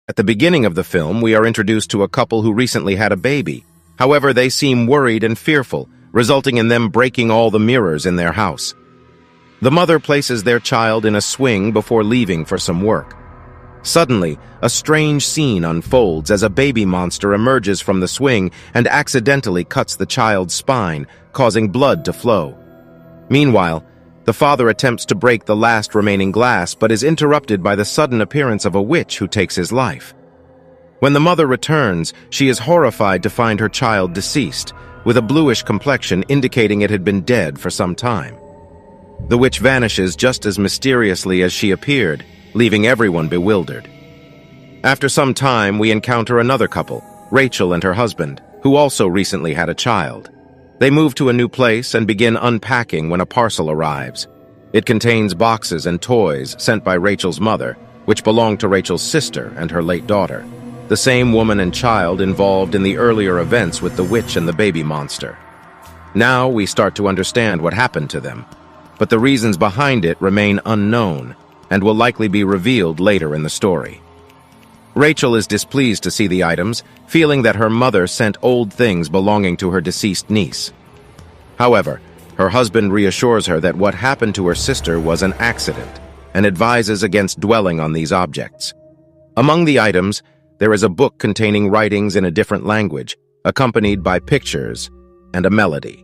At the beginning of the film, we are introduced to a couple who recently had a baby. However, they seem worried and fearful, resulting in them breaking all the mirrors in their house. The mother places their child in a swing before leaving for some work. Suddenly, a strange scene unfolds as a baby monster emerges from the swing and accidentally cuts the child's spine, causing blood to flow. Meanwhile, the father attempts to break the last remaining glass but is interrupted by the sudden appearance of a witch who takes his life. When the mother returns, she is horrified to find her child deceased, with a bluish complexion indicating it had been dead for some time. The witch vanishes just as mysteriously as she appeared, leaving everyone bewildered. After some time, we encounter another couple, Rachel and her husband, who also recently had a child. They move to a new place and begin unpacking when a parcel arrives. It contains boxes and toys sent by Rachel's mother, which belonged to Rachel's sister and her late daughter, the same woman and child involved in the earlier events with the witch and the baby monster. Now we start to understand what happened to them, but the reasons behind it remain unknown and will likely be revealed later in the story. Rachel is displeased to see the items, feeling that her mother sent old things belonging to her deceased niece. However, her husband reassures her that what happened to her sister was an accident and advises against dwelling on these objects. Among the items, there is a book containing writings in a different language, accompanied by pictures and a melody.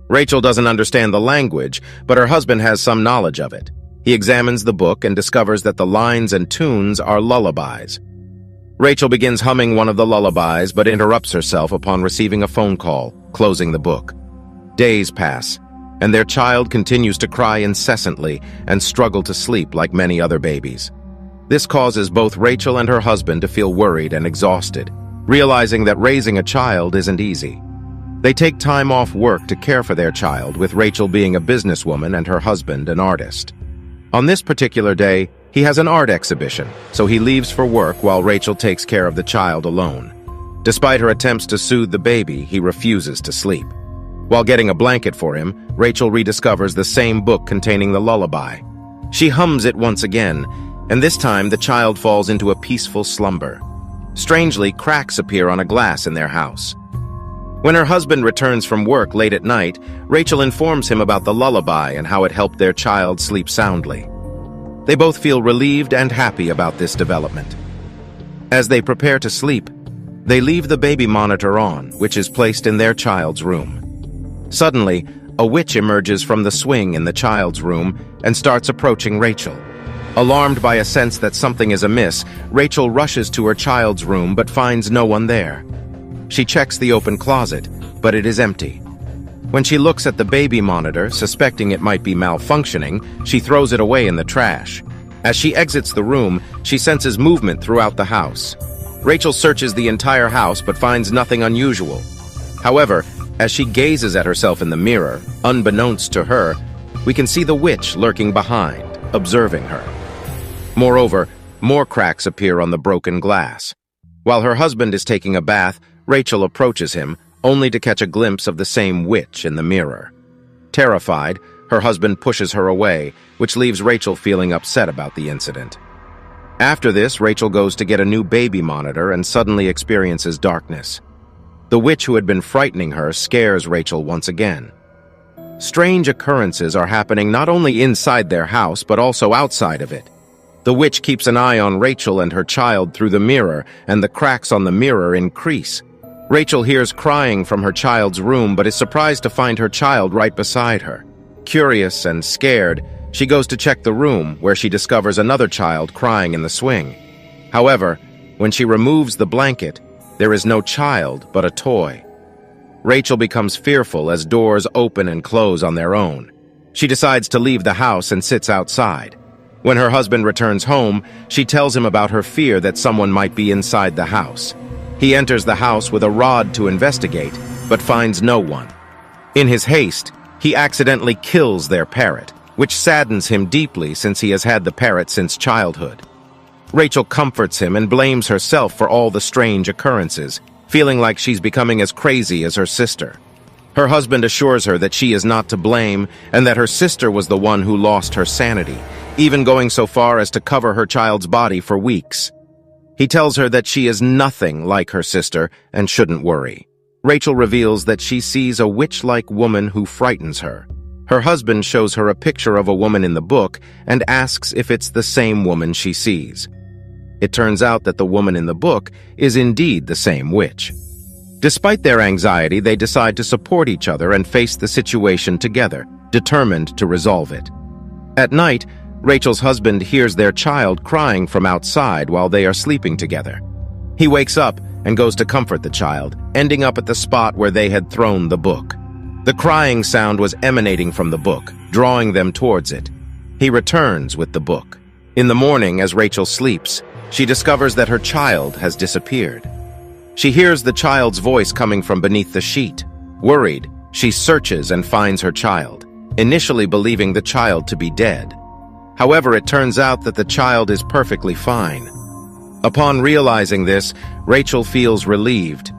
Rachel doesn't understand the language, but her husband has some knowledge of it. He examines the book and discovers that the lines and tunes are lullabies. Rachel begins humming one of the lullabies but interrupts herself upon receiving a phone call, closing the book. Days pass, and their child continues to cry incessantly and struggle to sleep like many other babies. This causes both Rachel and her husband to feel worried and exhausted, realizing that raising a child isn't easy. They take time off work to care for their child, with Rachel being a businesswoman and her husband an artist. On this particular day, he has an art exhibition, so he leaves for work while Rachel takes care of the child alone. Despite her attempts to soothe the baby, he refuses to sleep. While getting a blanket for him, Rachel rediscovers the same book containing the lullaby. She hums it once again, and this time the child falls into a peaceful slumber. Strangely, cracks appear on a glass in their house. When her husband returns from work late at night, Rachel informs him about the lullaby and how it helped their child sleep soundly. They both feel relieved and happy about this development. As they prepare to sleep, they leave the baby monitor on, which is placed in their child's room. Suddenly, a witch emerges from the swing in the child's room and starts approaching Rachel. Alarmed by a sense that something is amiss, Rachel rushes to her child's room but finds no one there. She checks the open closet, but it is empty. When she looks at the baby monitor, suspecting it might be malfunctioning, she throws it away in the trash. As she exits the room, she senses movement throughout the house. Rachel searches the entire house but finds nothing unusual. However, as she gazes at herself in the mirror, unbeknownst to her, we can see the witch lurking behind, observing her. Moreover, more cracks appear on the broken glass. While her husband is taking a bath, Rachel approaches him, only to catch a glimpse of the same witch in the mirror. Terrified, her husband pushes her away, which leaves Rachel feeling upset about the incident. After this, Rachel goes to get a new baby monitor and suddenly experiences darkness. The witch who had been frightening her scares Rachel once again. Strange occurrences are happening not only inside their house, but also outside of it. The witch keeps an eye on Rachel and her child through the mirror, and the cracks on the mirror increase. Rachel hears crying from her child's room, but is surprised to find her child right beside her. Curious and scared, she goes to check the room, where she discovers another child crying in the swing. However, when she removes the blanket, there is no child but a toy. Rachel becomes fearful as doors open and close on their own. She decides to leave the house and sits outside. When her husband returns home, she tells him about her fear that someone might be inside the house. He enters the house with a rod to investigate, but finds no one. In his haste, he accidentally kills their parrot, which saddens him deeply since he has had the parrot since childhood. Rachel comforts him and blames herself for all the strange occurrences, feeling like she's becoming as crazy as her sister. Her husband assures her that she is not to blame and that her sister was the one who lost her sanity, even going so far as to cover her child's body for weeks. He tells her that she is nothing like her sister and shouldn't worry. Rachel reveals that she sees a witch-like woman who frightens her. Her husband shows her a picture of a woman in the book and asks if it's the same woman she sees. It turns out that the woman in the book is indeed the same witch. Despite their anxiety, they decide to support each other and face the situation together, determined to resolve it. At night, Rachel's husband hears their child crying from outside while they are sleeping together. He wakes up and goes to comfort the child, ending up at the spot where they had thrown the book. The crying sound was emanating from the book, drawing them towards it. He returns with the book. In the morning, as Rachel sleeps, she discovers that her child has disappeared. She hears the child's voice coming from beneath the sheet. Worried, she searches and finds her child, initially believing the child to be dead. However, it turns out that the child is perfectly fine. Upon realizing this, Rachel feels relieved.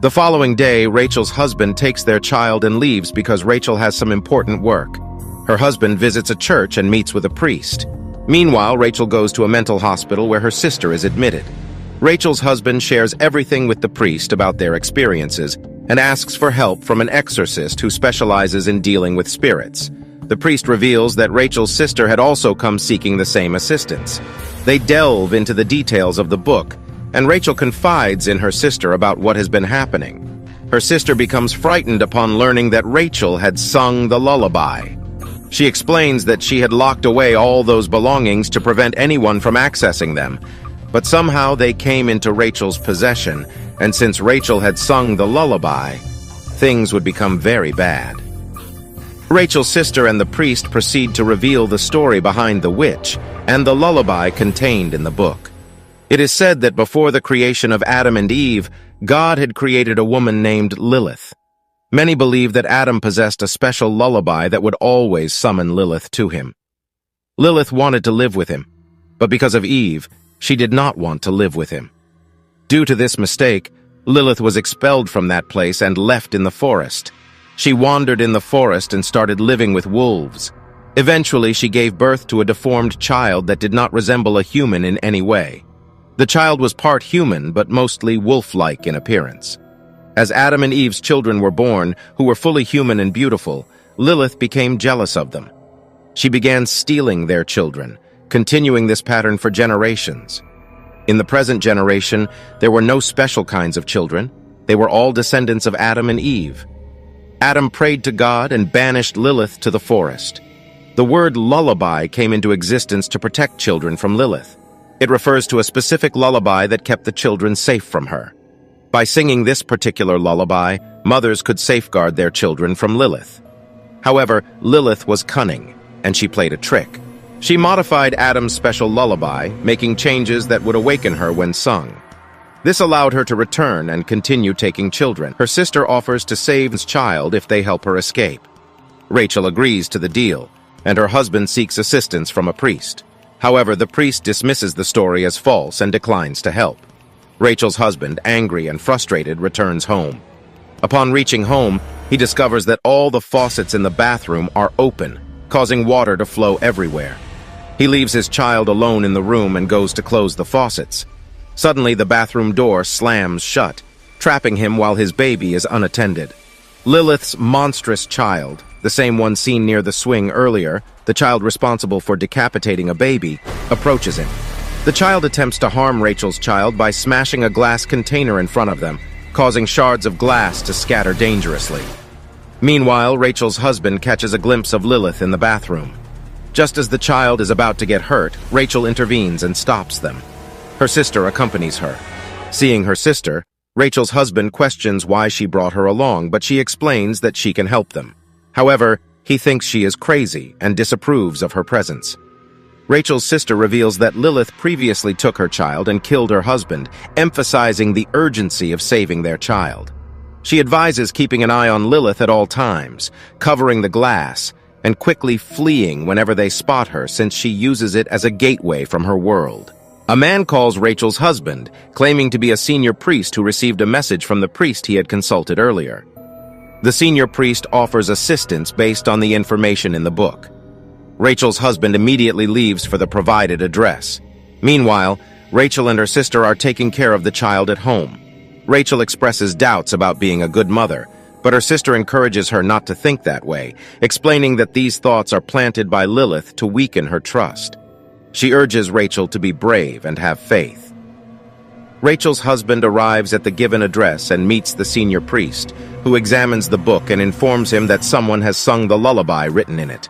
The following day, Rachel's husband takes their child and leaves because Rachel has some important work. Her husband visits a church and meets with a priest. Meanwhile, Rachel goes to a mental hospital where her sister is admitted. Rachel's husband shares everything with the priest about their experiences and asks for help from an exorcist who specializes in dealing with spirits. The priest reveals that Rachel's sister had also come seeking the same assistance. They delve into the details of the book, and Rachel confides in her sister about what has been happening. Her sister becomes frightened upon learning that Rachel had sung the lullaby. She explains that she had locked away all those belongings to prevent anyone from accessing them, but somehow they came into Rachel's possession, and since Rachel had sung the lullaby, things would become very bad. Rachel's sister and the priest proceed to reveal the story behind the witch and the lullaby contained in the book. It is said that before the creation of Adam and Eve, God had created a woman named Lilith. Many believe that Adam possessed a special lullaby that would always summon Lilith to him. Lilith wanted to live with him, but because of Eve, she did not want to live with him. Due to this mistake, Lilith was expelled from that place and left in the forest. She wandered in the forest and started living with wolves. Eventually, she gave birth to a deformed child that did not resemble a human in any way. The child was part human, but mostly wolf-like in appearance. As Adam and Eve's children were born, who were fully human and beautiful, Lilith became jealous of them. She began stealing their children, continuing this pattern for generations. In the present generation, there were no special kinds of children. They were all descendants of Adam and Eve. Adam prayed to God and banished Lilith to the forest. The word lullaby came into existence to protect children from Lilith. It refers to a specific lullaby that kept the children safe from her. By singing this particular lullaby, mothers could safeguard their children from Lilith. However, Lilith was cunning, and she played a trick. She modified Adam's special lullaby, making changes that would awaken her when sung. This allowed her to return and continue taking children. Her sister offers to save his child if they help her escape. Rachel agrees to the deal, and her husband seeks assistance from a priest. However, the priest dismisses the story as false and declines to help. Rachel's husband, angry and frustrated, returns home. Upon reaching home, he discovers that all the faucets in the bathroom are open, causing water to flow everywhere. He leaves his child alone in the room and goes to close the faucets. Suddenly, the bathroom door slams shut, trapping him while his baby is unattended. Lilith's monstrous child, the same one seen near the swing earlier, the child responsible for decapitating a baby, approaches him. The child attempts to harm Rachel's child by smashing a glass container in front of them, causing shards of glass to scatter dangerously. Meanwhile, Rachel's husband catches a glimpse of Lilith in the bathroom. Just as the child is about to get hurt, Rachel intervenes and stops them. Her sister accompanies her. Seeing her sister, Rachel's husband questions why she brought her along, but she explains that she can help them. However, he thinks she is crazy and disapproves of her presence. Rachel's sister reveals that Lilith previously took her child and killed her husband, emphasizing the urgency of saving their child. She advises keeping an eye on Lilith at all times, covering the glass, and quickly fleeing whenever they spot her since she uses it as a gateway from her world. A man calls Rachel's husband, claiming to be a senior priest who received a message from the priest he had consulted earlier. The senior priest offers assistance based on the information in the book. Rachel's husband immediately leaves for the provided address. Meanwhile, Rachel and her sister are taking care of the child at home. Rachel expresses doubts about being a good mother, but her sister encourages her not to think that way, explaining that these thoughts are planted by Lilith to weaken her trust. She urges Rachel to be brave and have faith. Rachel's husband arrives at the given address and meets the senior priest, who examines the book and informs him that someone has sung the lullaby written in it.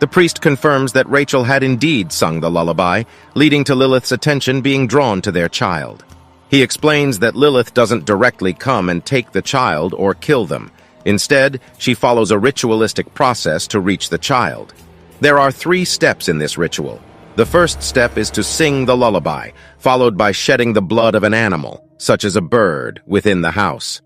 The priest confirms that Rachel had indeed sung the lullaby, leading to Lilith's attention being drawn to their child. He explains that Lilith doesn't directly come and take the child or kill them. Instead, she follows a ritualistic process to reach the child. There are 3 steps in this ritual. The first step is to sing the lullaby, followed by shedding the blood of an animal, such as a bird, within the house.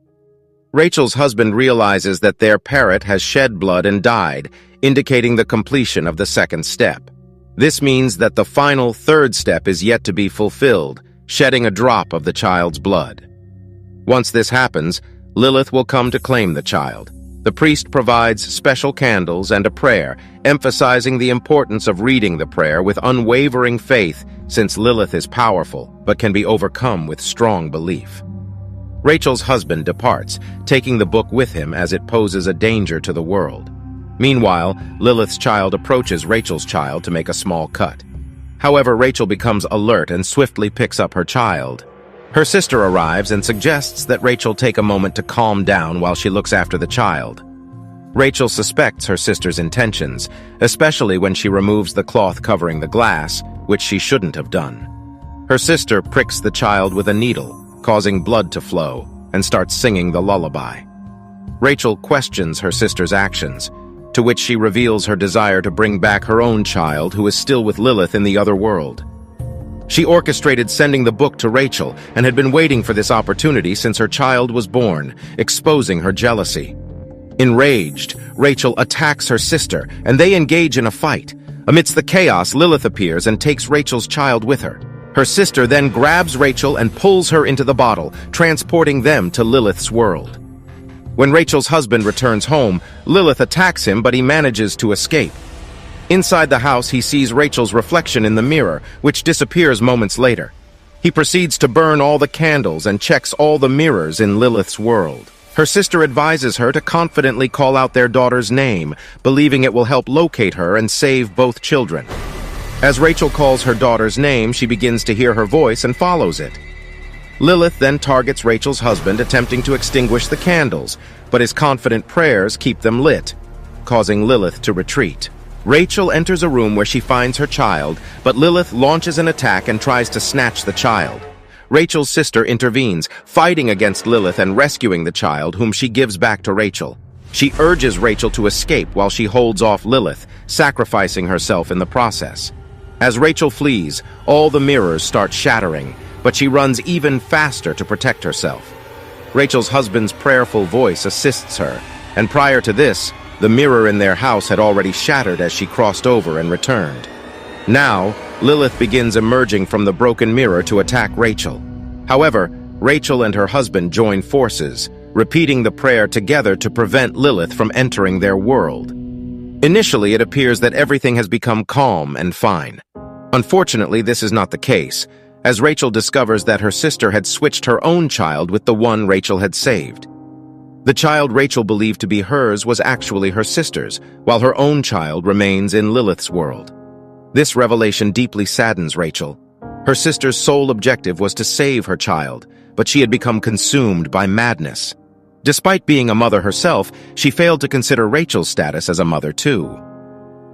Rachel's husband realizes that their parrot has shed blood and died, indicating the completion of the second step. This means that the final 3rd step is yet to be fulfilled, shedding a drop of the child's blood. Once this happens, Lilith will come to claim the child. The priest provides special candles and a prayer, emphasizing the importance of reading the prayer with unwavering faith, since Lilith is powerful but can be overcome with strong belief. Rachel's husband departs, taking the book with him as it poses a danger to the world. Meanwhile, Lilith's child approaches Rachel's child to make a small cut. However, Rachel becomes alert and swiftly picks up her child. Her sister arrives and suggests that Rachel take a moment to calm down while she looks after the child. Rachel suspects her sister's intentions, especially when she removes the cloth covering the glass, which she shouldn't have done. Her sister pricks the child with a needle, causing blood to flow, and starts singing the lullaby. Rachel questions her sister's actions, to which she reveals her desire to bring back her own child who is still with Lilith in the other world. She orchestrated sending the book to Rachel and had been waiting for this opportunity since her child was born, exposing her jealousy. Enraged, Rachel attacks her sister, and they engage in a fight. Amidst the chaos, Lilith appears and takes Rachel's child with her. Her sister then grabs Rachel and pulls her into the bottle, transporting them to Lilith's world. When Rachel's husband returns home, Lilith attacks him, but he manages to escape. Inside the house, he sees Rachel's reflection in the mirror, which disappears moments later. He proceeds to burn all the candles and checks all the mirrors in Lilith's world. Her sister advises her to confidently call out their daughter's name, believing it will help locate her and save both children. As Rachel calls her daughter's name, she begins to hear her voice and follows it. Lilith then targets Rachel's husband, attempting to extinguish the candles, but his confident prayers keep them lit, causing Lilith to retreat. Rachel enters a room where she finds her child, but Lilith launches an attack and tries to snatch the child. Rachel's sister intervenes, fighting against Lilith and rescuing the child, whom she gives back to Rachel. She urges Rachel to escape while she holds off Lilith, sacrificing herself in the process. As Rachel flees, all the mirrors start shattering, but she runs even faster to protect herself. Rachel's husband's prayerful voice assists her, and prior to this, the mirror in their house had already shattered as she crossed over and returned. Now, Lilith begins emerging from the broken mirror to attack Rachel. However, Rachel and her husband join forces, repeating the prayer together to prevent Lilith from entering their world. Initially, it appears that everything has become calm and fine. Unfortunately, this is not the case, as Rachel discovers that her sister had switched her own child with the one Rachel had saved. The child Rachel believed to be hers was actually her sister's, while her own child remains in Lilith's world. This revelation deeply saddens Rachel. Her sister's sole objective was to save her child, but she had become consumed by madness. Despite being a mother herself, she failed to consider Rachel's status as a mother too.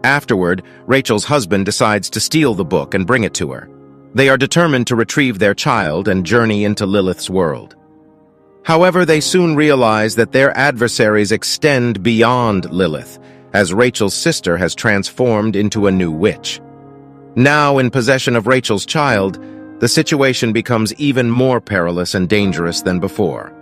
Afterward, Rachel's husband decides to steal the book and bring it to her. They are determined to retrieve their child and journey into Lilith's world. However, they soon realize that their adversaries extend beyond Lilith, as Rachel's sister has transformed into a new witch. Now in possession of Rachel's child, the situation becomes even more perilous and dangerous than before.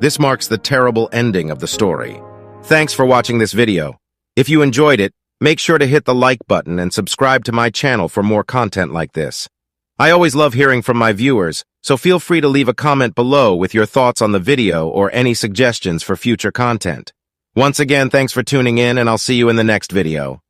This marks the terrible ending of the story. Thanks for watching this video. If you enjoyed it, make sure to hit the like button and subscribe to my channel for more content like this. I always love hearing from my viewers, so feel free to leave a comment below with your thoughts on the video or any suggestions for future content. Once again, thanks for tuning in, and I'll see you in the next video.